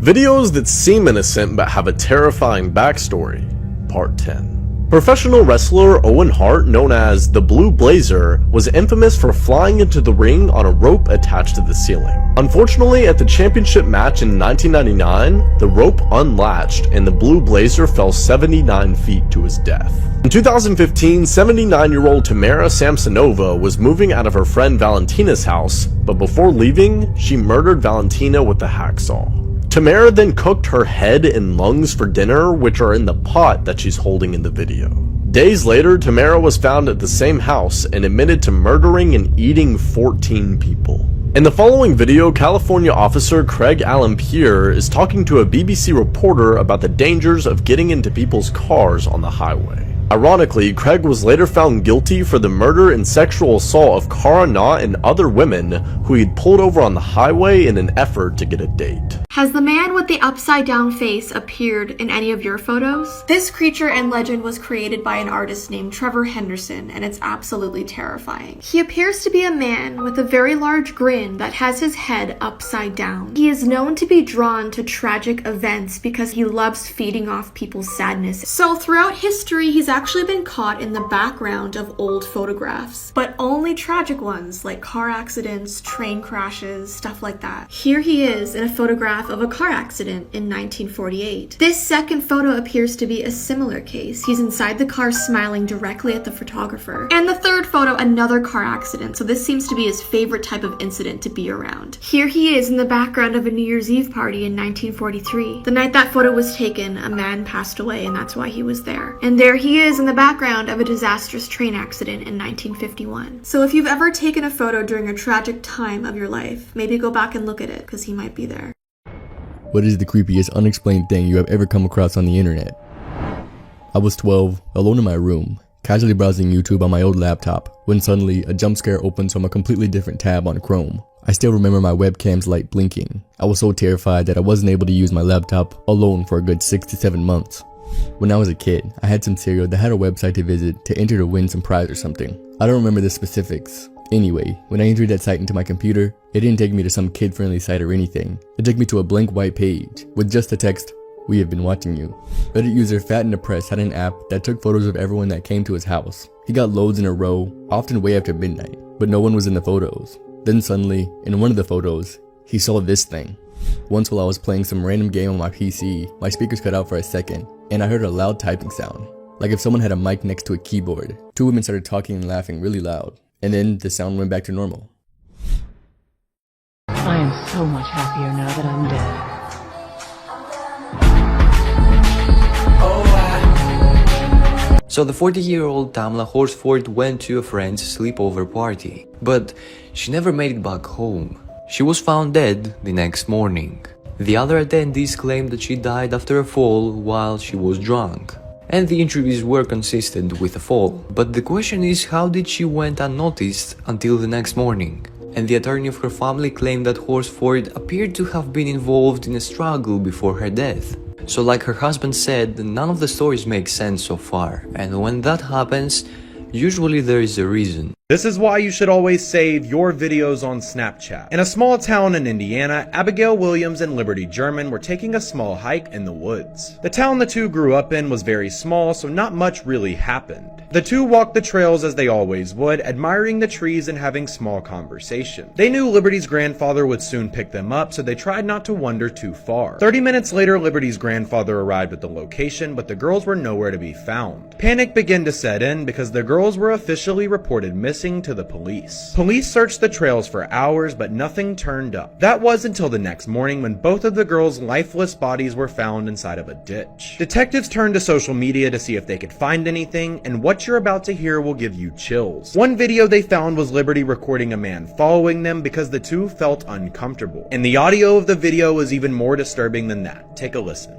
Videos that seem innocent but have a terrifying backstory. Part 10. Professional wrestler Owen Hart, known as the Blue Blazer, was infamous for flying into the ring on a rope attached to the ceiling. Unfortunately, at the championship match in 1999, the rope unlatched and the Blue Blazer fell 79 feet to his death. In 2015, 79-year-old Tamara Samsonova was moving out of her friend Valentina's house, but before leaving, she murdered Valentina with a hacksaw. Tamara then cooked her head and lungs for dinner, which are in the pot that she's holding in the video. Days later, Tamara was found at the same house and admitted to murdering and eating 14 people. In the following video, California officer Craig Allen Pierre is talking to a BBC reporter about the dangers of getting into people's cars on the highway. Ironically, Craig was later found guilty for the murder and sexual assault of Cara Knott and other women who he'd pulled over on the highway in an effort to get a date. Has the man with the upside down face appeared in any of your photos? This creature and legend was created by an artist named Trevor Henderson, and it's absolutely terrifying. He appears to be a man with a very large grin that has his head upside down. He is known to be drawn to tragic events because he loves feeding off people's sadness. So throughout history, he's actually been caught in the background of old photographs, but only tragic ones like car accidents, train crashes, stuff like that. Here he is in a photograph of a car accident in 1948. This second photo appears to be a similar case. He's inside the car smiling directly at the photographer. And the third photo, another car accident, so this seems to be his favorite type of incident to be around. Here he is in the background of a New Year's Eve party in 1943. The night that photo was taken, a man passed away, and that's why he was there. And there he is in the background of a disastrous train accident in 1951. So if you've ever taken a photo during a tragic time of your life, maybe go back and look at it, because he might be there. What is the creepiest unexplained thing you have ever come across on the internet? I was 12, alone in my room, casually browsing YouTube on my old laptop, when suddenly a jump scare opens from a completely different tab on Chrome. I still remember my webcam's light blinking. I was so terrified that I wasn't able to use my laptop alone for a good 6 to 7 months. When I was a kid, I had some cereal that had a website to visit to enter to win some prize or something. I don't remember the specifics. Anyway, when I entered that site into my computer, it didn't take me to some kid-friendly site or anything. It took me to a blank white page with just the text, "We have been watching you." Reddit user Fat and Depressed had an app that took photos of everyone that came to his house. He got loads in a row, often way after midnight, but no one was in the photos. Then suddenly, in one of the photos, he saw this thing. Once while I was playing some random game on my PC, my speakers cut out for a second, and I heard a loud typing sound, like if someone had a mic next to a keyboard. Two women started talking and laughing really loud, and then the sound went back to normal. I am so much happier now that I'm dead. So the 40-year-old Tamla Horsford went to a friend's sleepover party, but she never made it back home. She was found dead the next morning. The other attendees claimed that she died after a fall while she was drunk, and the injuries were consistent with a fall. But the question is, how did she went unnoticed until the next morning? And the attorney of her family claimed that Horsford appeared to have been involved in a struggle before her death. So like her husband said, none of the stories make sense so far, and when that happens, usually there is a reason. This is why you should always save your videos on Snapchat. In a small town in Indiana, Abigail Williams and Liberty German were taking a small hike in the woods. The town the two grew up in was very small, so not much really happened. The two walked the trails as they always would, admiring the trees and having small conversation. They knew Liberty's grandfather would soon pick them up, so they tried not to wander too far. 30 minutes later, Liberty's grandfather arrived at the location, but the girls were nowhere to be found. Panic began to set in because the girls were officially reported missing to the police. Police searched the trails for hours, but nothing turned up. That was until the next morning when both of the girls' lifeless bodies were found inside of a ditch. Detectives turned to social media to see if they could find anything, and what you're about to hear will give you chills. One video they found was Liberty recording a man following them because the two felt uncomfortable. And the audio of the video is even more disturbing than that. Take a listen.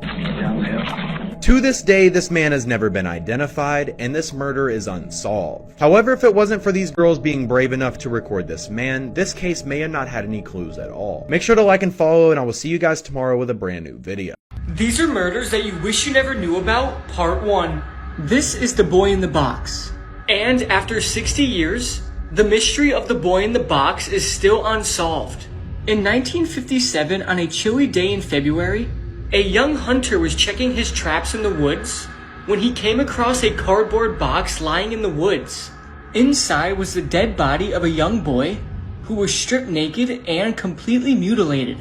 To this day, this man has never been identified, and this murder is unsolved. However, if it wasn't for these girls being brave enough to record this man, this case may have not had any clues at all. Make sure to like and follow, and I will see you guys tomorrow with a brand new video. These are murders that you wish you never knew about, part 1. This is the boy in the box. And after 60 years, the mystery of the boy in the box is still unsolved. In 1957, on a chilly day in February, A young hunter was checking his traps in the woods when he came across a cardboard box lying in the woods. Inside was the dead body of a young boy who was stripped naked and completely mutilated.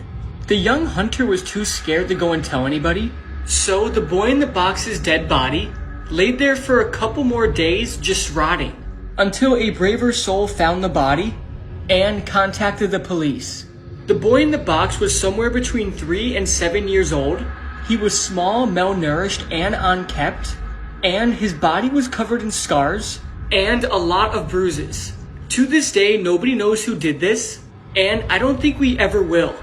The young hunter was too scared to go and tell anybody, so the boy in the box's dead body laid there for a couple more days just rotting, until a braver soul found the body and contacted the police. The boy in the box was somewhere between 3 and 7 years old. He was small, malnourished, and unkempt, and his body was covered in scars and a lot of bruises. To this day, nobody knows who did this, and I don't think we ever will.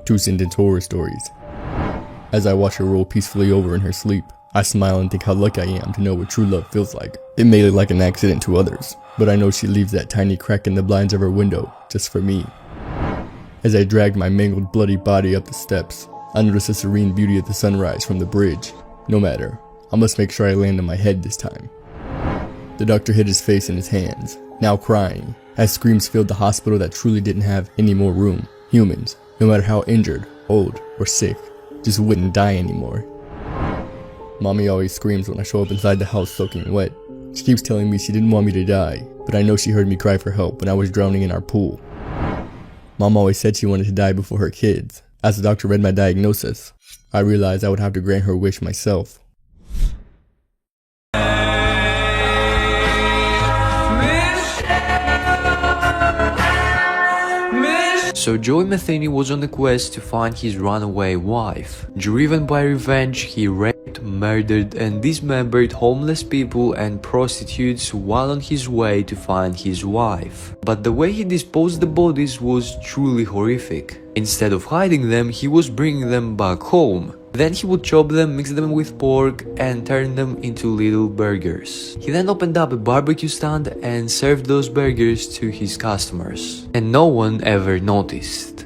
2 sentence horror stories. As I watch her roll peacefully over in her sleep, I smile and think how lucky I am to know what true love feels like. It may look like an accident to others, but I know she leaves that tiny crack in the blinds of her window just for me. As I drag my mangled, bloody body up the steps, I notice the serene beauty of the sunrise from the bridge. No matter, I must make sure I land on my head this time. The doctor hid his face in his hands, now crying, as screams filled the hospital that truly didn't have any more room. Humans, no matter how injured, old, or sick, just wouldn't die anymore. Mommy always screams when I show up inside the house soaking wet. She keeps telling me she didn't want me to die, but I know she heard me cry for help when I was drowning in our pool. Mom always said she wanted to die before her kids. As the doctor read my diagnosis, I realized I would have to grant her wish myself. So Joey Matheny was on a quest to find his runaway wife. Driven by revenge, he raped, murdered and dismembered homeless people and prostitutes while on his way to find his wife. But the way he disposed the bodies was truly horrific. Instead of hiding them, he was bringing them back home. Then he would chop them, mix them with pork, and turn them into little burgers. He then opened up a barbecue stand and served those burgers to his customers. And no one ever noticed.